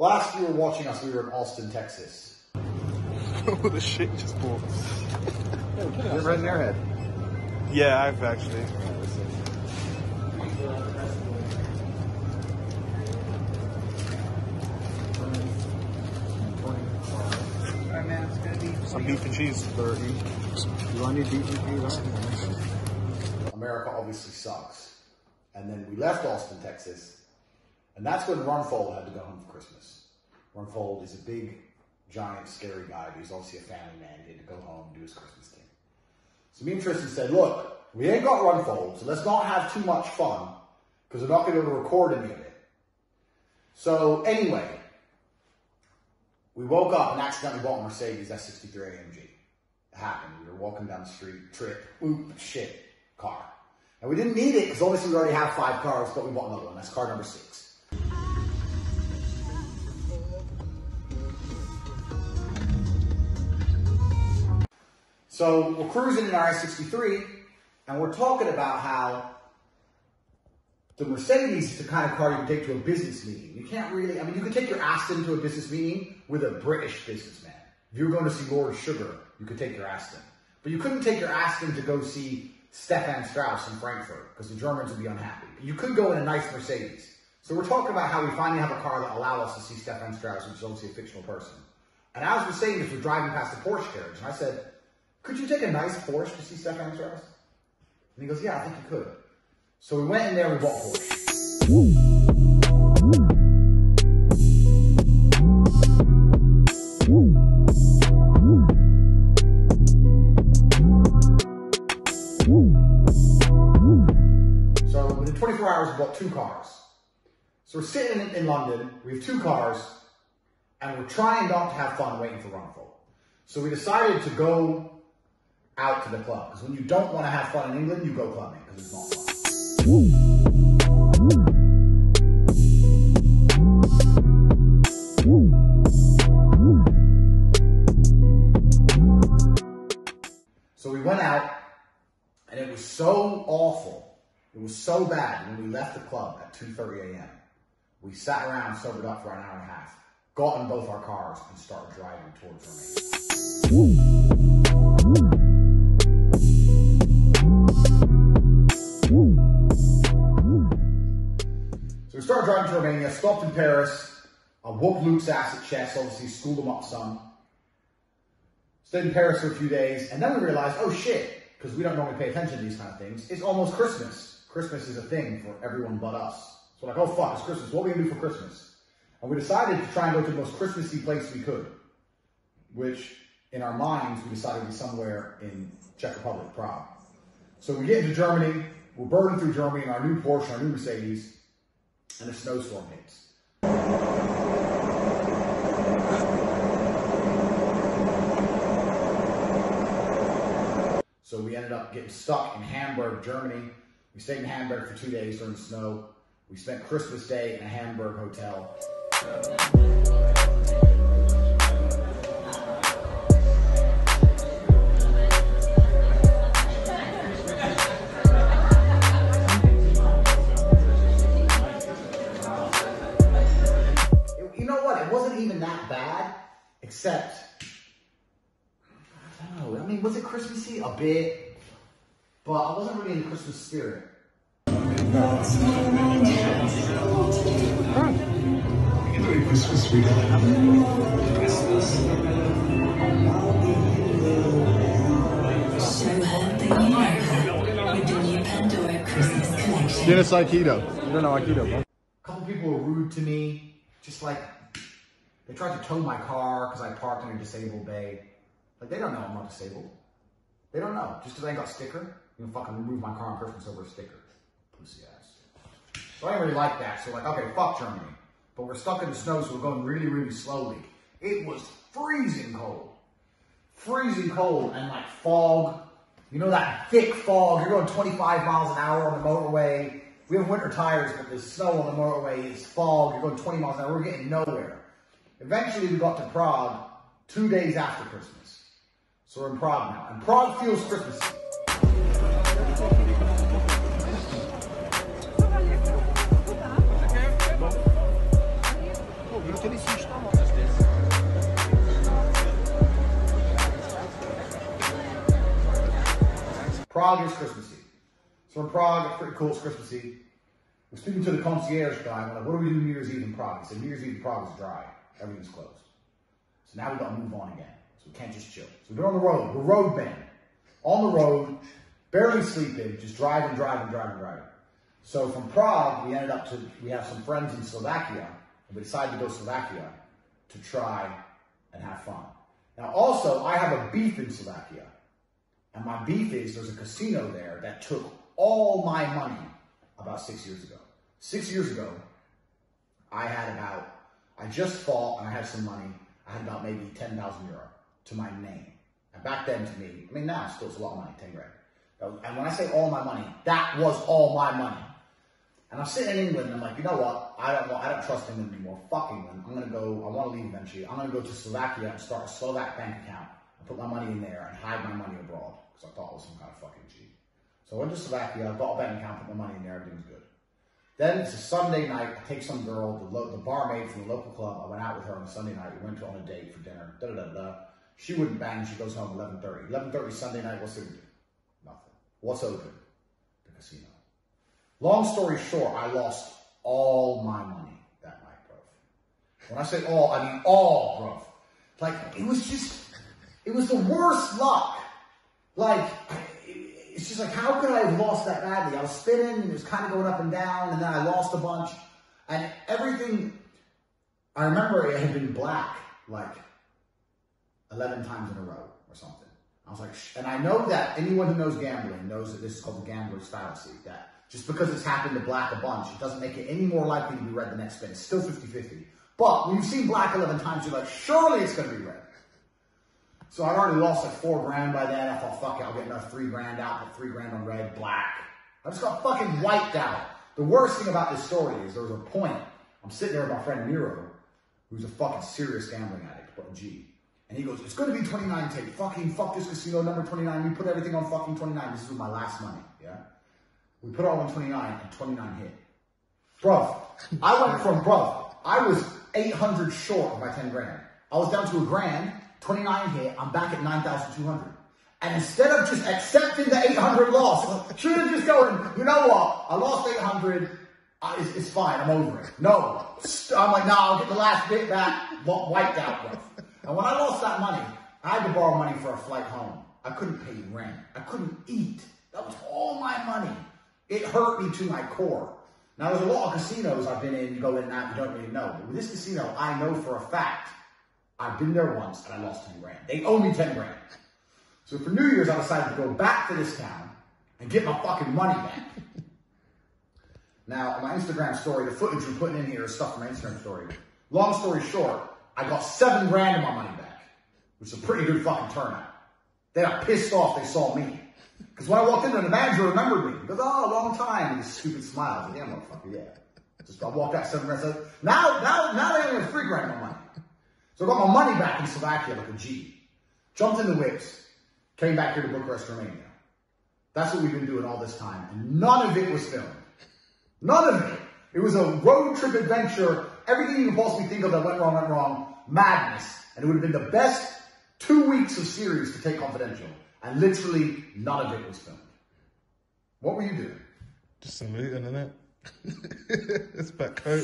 Last you were watching us, we were in Austin, Texas. Oh, the shit just bought. Is it red in your head? Yeah, I've actually. Alright, man, it's gonna be Some beef and cheese. 30. You want any beef and cheese? America obviously sucks. And then we left Austin, Texas, and that's when Runfold had to go home for Christmas. Runfold is a big, giant, scary guy, but he's obviously a family man. He had to go home and do his Christmas thing. So me and Tristan said, look, we ain't got Runfold, so let's not have too much fun, because we're not going to be able to record any of it. So anyway, we woke up and accidentally bought a Mercedes S63 AMG. It happened. We were walking down the street, trip, oop, shit, car. And we didn't need it, because obviously we already have 5 cars, but we bought another one. That's car number 6. So we're cruising in our S63, and we're talking about how the Mercedes is the kind of car you can take to a business meeting. You can't really, I mean, you can take your Aston to a business meeting with a British businessman. If you were going to see Lord Sugar, you could take your Aston. But you couldn't take your Aston to go see Stefan Strauss in Frankfurt, because the Germans would be unhappy. You could go in a nice Mercedes. So we're talking about how we finally have a car that allows us to see Stefan Strauss, which is obviously a fictional person. And as we're saying this, we're driving past the Porsche carriage, and I said, could you take a nice Porsche to see Stefan Strauss? And he goes, yeah, I think you could. So we went in there and we bought a Porsche. So within 24 hours, we bought 2 cars. So we're sitting in London, we have 2 cars, and we're trying not to have fun waiting for Runfold. So we decided to go out to the club, because when you don't want to have fun in England, you go clubbing, because it's not fun. So we went out, and it was so awful, it was so bad. When we left the club at 2:30 a.m., we sat around, sobered up for an hour and a half, got in both our cars, and started driving towards Romania. So we started driving to Romania, stopped in Paris. I whooped Luke's ass at chess, obviously schooled him up some. Stayed in Paris for a few days, and then we realized, oh shit, because we don't normally pay attention to these kind of things, it's almost Christmas. Christmas is a thing for everyone but us. So we're like, oh fuck, it's Christmas, what are we gonna do for Christmas? And we decided to try and go to the most Christmassy place we could, which in our minds, we decided to be somewhere in Czech Republic, Prague. So we get into Germany, we're burning through Germany in our new Porsche, our new Mercedes, and a snowstorm hits. So we ended up getting stuck in Hamburg, Germany. We stayed in Hamburg for 2 days during the snow. We spent Christmas Day in a Hamburg hotel. You know what? It wasn't even that bad, except, I don't know, I mean, was it Christmassy? A bit, but I wasn't really in the Christmas spirit. Christmas week. Show her the you know her with the new Pandora Christmas collection. Dennis Aikido. You don't know Aikido, bro. A couple people were rude to me, just like, they tried to tow my car because I parked in a disabled bay. Like, they don't know I'm not disabled. They don't know. Just because I ain't got a sticker, you can fucking remove my car on Christmas over a sticker. Pussy ass. So I didn't really like that. So like, okay, fuck Germany. But we're stuck in the snow, so we're going really, really slowly. It was freezing cold. Freezing cold and like fog. You know that thick fog. You're going 25 miles an hour on the motorway. We have winter tires, but there's snow on the motorway. It's fog. You're going 20 miles an hour. We're getting nowhere. Eventually, we got to Prague 2 days after Christmas. So we're in Prague now. And Prague feels Christmassy. Prague is Christmassy. So in Prague, it's pretty cool, it's Christmassy. We're speaking to the concierge guy, and we're like, what do we do New Year's Eve in Prague? He said, New Year's Eve in Prague is dry. Everything's closed. So now we've got to move on again. So we can't just chill. So we're on the road. We're road band. On the road, barely sleeping, just driving. So from Prague, we have some friends in Slovakia, and we decided to go to Slovakia to try and have fun. Now also, I have a beef in Slovakia. And my beef is there's a casino there that took all my money about 6 years ago. 6 years ago, I just fought and I had some money. I had about maybe 10,000 euro to my name. And back then to me, I mean now still it's a lot of money, 10 grand. And when I say all my money, that was all my money. And I'm sitting in England and I'm like, you know what? I don't trust England anymore. Fuck England. I want to leave eventually. I'm going to go to Slovakia and start a Slovak bank account. Put my money in there and hide my money abroad because I thought it was some kind of fucking G. So I went to Slovakia, I bought a bank account, put my money in there, everything's good. Then it's a Sunday night, I take some girl, the barmaid from the local club, I went out with her on a Sunday night, we went on a date for dinner, She wouldn't bang, she goes home 11:30. 11:30 Sunday night, what's it do? Nothing. What's open? The casino. Long story short, I lost all my money that night, bro. When I say all, I mean all, bro. Like, it was the worst luck. Like, it's just like, how could I have lost that badly? I was spinning, and it was kind of going up and down, and then I lost a bunch. And everything, I remember it had been black, like, 11 times in a row or something. I was like, and I know that anyone who knows gambling knows that this is called the gambler's fallacy, that just because it's happened to black a bunch, it doesn't make it any more likely to be red the next spin. It's still 50-50. But when you've seen black 11 times, you're like, surely it's going to be red. So I'd already lost like 4 grand by then. I thought, fuck it, I'll get another 3 grand out, put 3 grand on red, black. I just got fucking wiped out. The worst thing about this story is there was a point, I'm sitting there with my friend Miro, who's a fucking serious gambling addict, but a G. And he goes, it's going to be 29, Tate. Fucking fuck this casino, number 29. We put everything on fucking 29. This is my last money, yeah? We put it all on 29, and 29 hit. Bruv, I was 800 short of my 10 grand. I was down to a grand, 29 hit, I'm back at 9,200. And instead of just accepting the 800 loss, should have just going, you know what, I lost 800, it's fine, I'm over it. No, I'm like, no, I'll get the last bit back, wiped out, bro. And when I lost that money, I had to borrow money for a flight home. I couldn't pay rent. I couldn't eat. That was all my money. It hurt me to my core. Now, there's a lot of casinos I've been in, you go in and out, you don't really know. But with this casino, I know for a fact, I've been there once and I lost 10 grand. They owe me 10 grand. So for New Year's, I decided to go back to this town and get my fucking money back. Now, on my Instagram story, the footage we're putting in here is stuff from my Instagram story. Long story short, I got 7 grand of my money back, which is a pretty good fucking turnout. They got pissed off they saw me. Because when I walked in there, the manager remembered me. He goes, oh, long time. And this stupid smile. I was like, yeah, motherfucker, yeah. Just, I walked out 7 grand. So now they only have 3 grand of my money. So I got my money back in Slovakia like a G. Jumped in the whips. Came back here to Bucharest, Romania. That's what we've been doing all this time. And none of it was filmed. None of it. It was a road trip adventure. Everything you can possibly think of that went wrong. Madness. And it would have been the best 2 weeks of series to take confidential. And literally none of it was filmed. What were you doing? Just saluting, innit? It's back home.